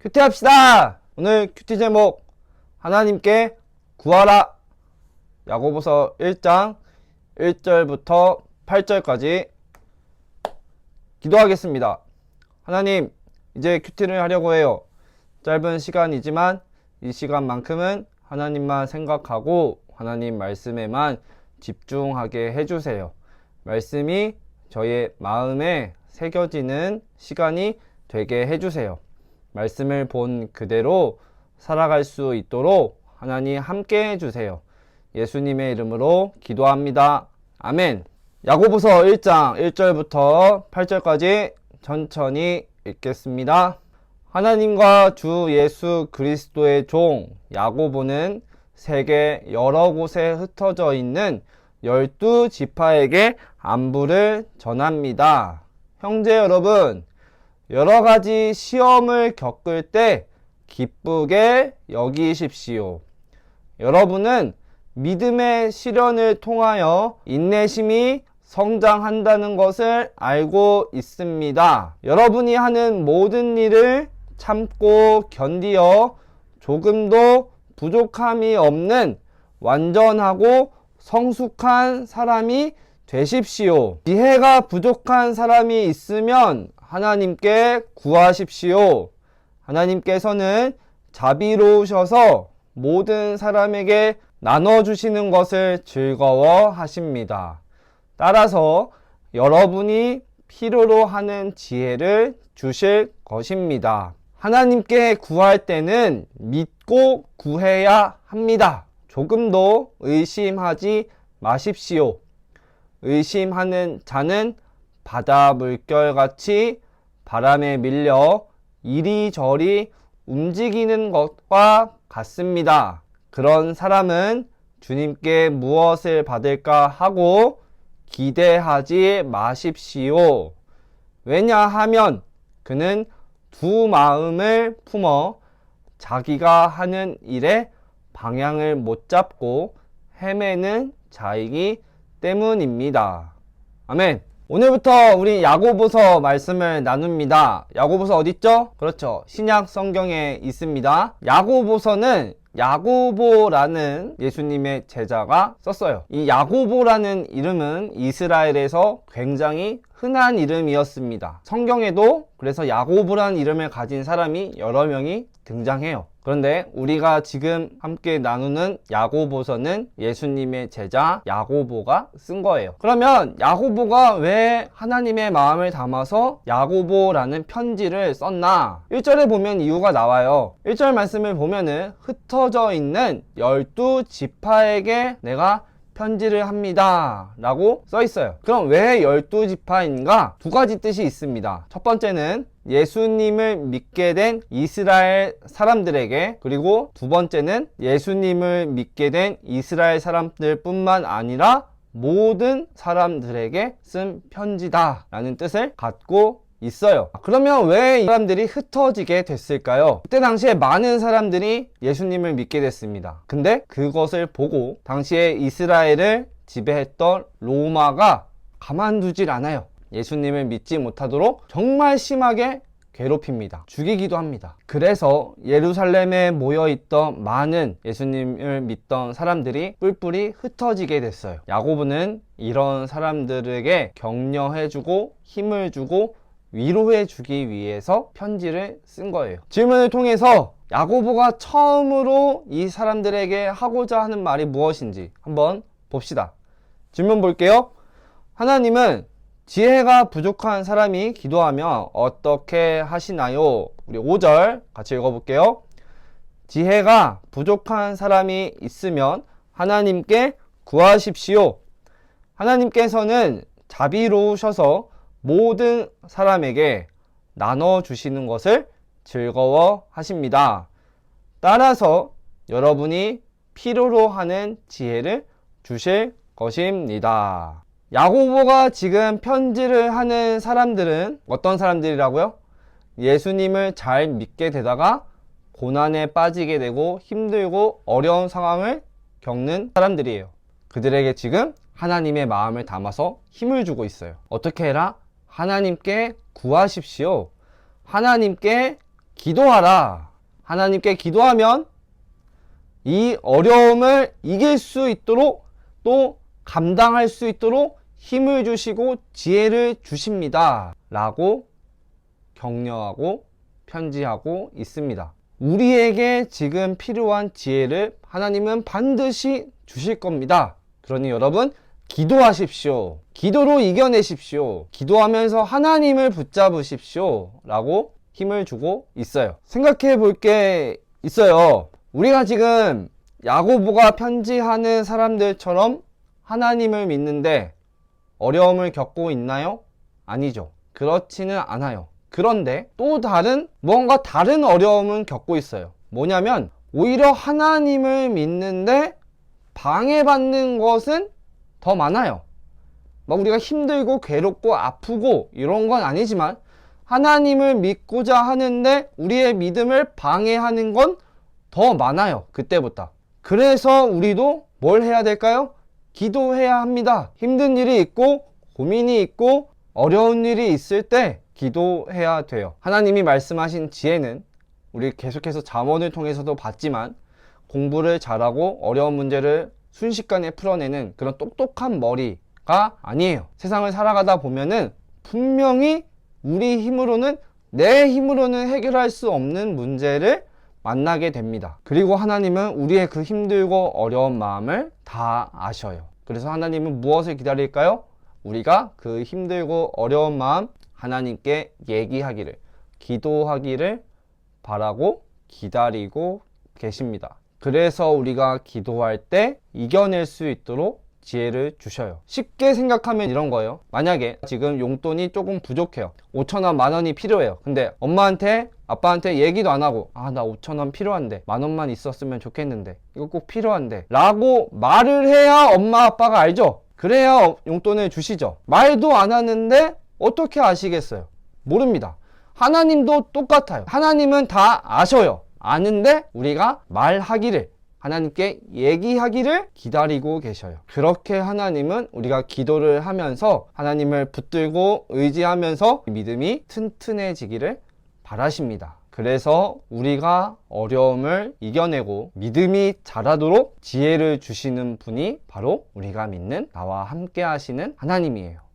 큐티합시다! 오늘 큐티 제목 하나님께 구하라. 야고보서 1장 1절부터 8절까지 기도하겠습니다. 하나님, 이제 큐티를 하려고 해요. 짧은 시간이지만 이 시간만큼은 하나님만 생각하고 하나님 말씀에만 집중하게 해주세요. 말씀이 저의 마음에 새겨지는 시간이 되게 해주세요. 말씀을 본 그대로 살아갈 수 있도록 하나님 함께 해주세요. 예수님의 이름으로 기도합니다. 아멘. 야고보서 1장 1절부터 8절까지 천천히 읽겠습니다. 하나님과 주 예수 그리스도의 종 야고보는 세계 여러 곳에 흩어져 있는 12지파에게 안부를 전합니다. 형제 여러분, 여러 가지 시험을 겪을 때 기쁘게 여기십시오. 여러분은 믿음의 시련을 통하여 인내심이 성장한다는 것을 알고 있습니다. 여러분이 하는 모든 일을 참고 견디어 조금도 부족함이 없는 완전하고 성숙한 사람이 되십시오. 지혜가 부족한 사람이 있으면 하나님께 구하십시오. 하나님께서는 자비로우셔서 모든 사람에게 나눠주시는 것을 즐거워하십니다. 따라서 여러분이 필요로 하는 지혜를 주실 것입니다. 하나님께 구할 때는 믿고 구해야 합니다. 조금도 의심하지 마십시오. 의심하는 자는 바다 물결같이 바람에 밀려 이리저리 움직이는 것과 같습니다. 그런 사람은 주님께 무엇을 받을까 하고 기대하지 마십시오. 왜냐하면 그는 두 마음을 품어 자기가 하는 일에 방향을 못 잡고 헤매는 자이기 때문입니다. 아멘. 오늘부터 우리 야고보서 말씀을 나눕니다. 야고보서 어딨죠? 그렇죠. 신약 성경에 있습니다. 야고보서는 야고보라는 예수님의 제자가 썼어요. 이 야고보라는 이름은 이스라엘에서 굉장히 흔한 이름이었습니다. 성경에도 그래서 야고보라는 이름을 가진 사람이 여러 명이 등장해요. 그런데 우리가 지금 함께 나누는 야고보서는 예수님의 제자 야고보가 쓴 거예요. 그러면 야고보가 왜 하나님의 마음을 담아서 야고보라는 편지를 썼나? 1절에 보면 이유가 나와요. 1절 말씀을 보면은 흩어져 있는 12지파에게 내가 편지를 합니다 라고 써 있어요. 그럼 왜 12지파인가? 두 가지 뜻이 있습니다. 첫 번째는 예수님을 믿게 된 이스라엘 사람들에게, 그리고 두 번째는 예수님을 믿게 된 이스라엘 사람들 뿐만 아니라 모든 사람들에게 쓴 편지다 라는 뜻을 갖고 있어요. 그러면 왜 이 사람들이 흩어지게 됐을까요? 그때 당시에 많은 사람들이 예수님을 믿게 됐습니다. 근데 그것을 보고 당시에 이스라엘을 지배했던 로마가 가만두질 않아요. 예수님을 믿지 못하도록 정말 심하게 괴롭힙니다. 죽이기도 합니다. 그래서 예루살렘에 모여있던 많은 예수님을 믿던 사람들이 뿔뿔이 흩어지게 됐어요. 야고보는 이런 사람들에게 격려해주고 힘을 주고 위로해주기 위해서 편지를 쓴 거예요. 질문을 통해서 야고보가 처음으로 이 사람들에게 하고자 하는 말이 무엇인지 한번 봅시다. 질문 볼게요. 하나님은 지혜가 부족한 사람이 기도하며 어떻게 하시나요? 우리 5절 같이 읽어볼게요. 지혜가 부족한 사람이 있으면 하나님께 구하십시오. 하나님께서는 자비로우셔서 모든 사람에게 나눠주시는 것을 즐거워하십니다. 따라서 여러분이 필요로 하는 지혜를 주실 것입니다. 야고보가 지금 편지를 하는 사람들은 어떤 사람들이라고요? 예수님을 잘 믿게 되다가 고난에 빠지게 되고 힘들고 어려운 상황을 겪는 사람들이에요. 그들에게 지금 하나님의 마음을 담아서 힘을 주고 있어요. 어떻게 해라? 하나님께 구하십시오. 하나님께 기도하라. 하나님께 기도하면 이 어려움을 이길 수 있도록 또 감당할 수 있도록 힘을 주시고 지혜를 주십니다. 라고 격려하고 편지하고 있습니다. 우리에게 지금 필요한 지혜를 하나님은 반드시 주실 겁니다. 그러니 여러분, 기도하십시오. 기도로 이겨내십시오. 기도하면서 하나님을 붙잡으십시오. 라고 힘을 주고 있어요. 생각해 볼 게 있어요. 우리가 지금 야고보가 편지하는 사람들처럼 하나님을 믿는데 어려움을 겪고 있나요? 아니죠. 그렇지는 않아요. 그런데 또 뭔가 다른 어려움은 겪고 있어요. 뭐냐면 오히려 하나님을 믿는데 방해받는 것은 더 많아요. 막 우리가 힘들고 괴롭고 아프고 이런 건 아니지만 하나님을 믿고자 하는데 우리의 믿음을 방해하는 건 더 많아요. 그때보다. 그래서 우리도 뭘 해야 될까요? 기도해야 합니다. 힘든 일이 있고 고민이 있고 어려운 일이 있을 때 기도해야 돼요. 하나님이 말씀하신 지혜는 우리 계속해서 잠언을 통해서도 봤지만 공부를 잘하고 어려운 문제를 순식간에 풀어내는 그런 똑똑한 머리가 아니에요. 세상을 살아가다 보면은 분명히 우리 힘으로는 내 힘으로는 해결할 수 없는 문제를 만나게 됩니다. 그리고 하나님은 우리의 그 힘들고 어려운 마음을 다 아셔요. 그래서 하나님은 무엇을 기다릴까요? 우리가 그 힘들고 어려운 마음 하나님께 얘기하기를, 기도하기를 바라고 기다리고 계십니다. 그래서 우리가 기도할 때 이겨낼 수 있도록 지혜를 주셔요. 쉽게 생각하면 이런 거예요. 만약에 지금 용돈이 조금 부족해요. 5,000원, 만원이 필요해요. 근데 엄마한테 아빠한테 얘기도 안 하고 나 5,000원 필요한데 만원만 있었으면 좋겠는데 이거 꼭 필요한데 라고 말을 해야 엄마 아빠가 알죠. 그래야 용돈을 주시죠. 말도 안 하는데 어떻게 아시겠어요? 모릅니다. 하나님도 똑같아요. 하나님은 다 아셔요. 아는데 우리가 말하기를, 하나님께 얘기하기를 기다리고 계셔요. 그렇게 하나님은 우리가 기도를 하면서 하나님을 붙들고 의지하면서 믿음이 튼튼해지기를 바라십니다. 그래서 우리가 어려움을 이겨내고 믿음이 자라도록 지혜를 주시는 분이 바로 우리가 믿는 나와 함께 하시는 하나님이에요.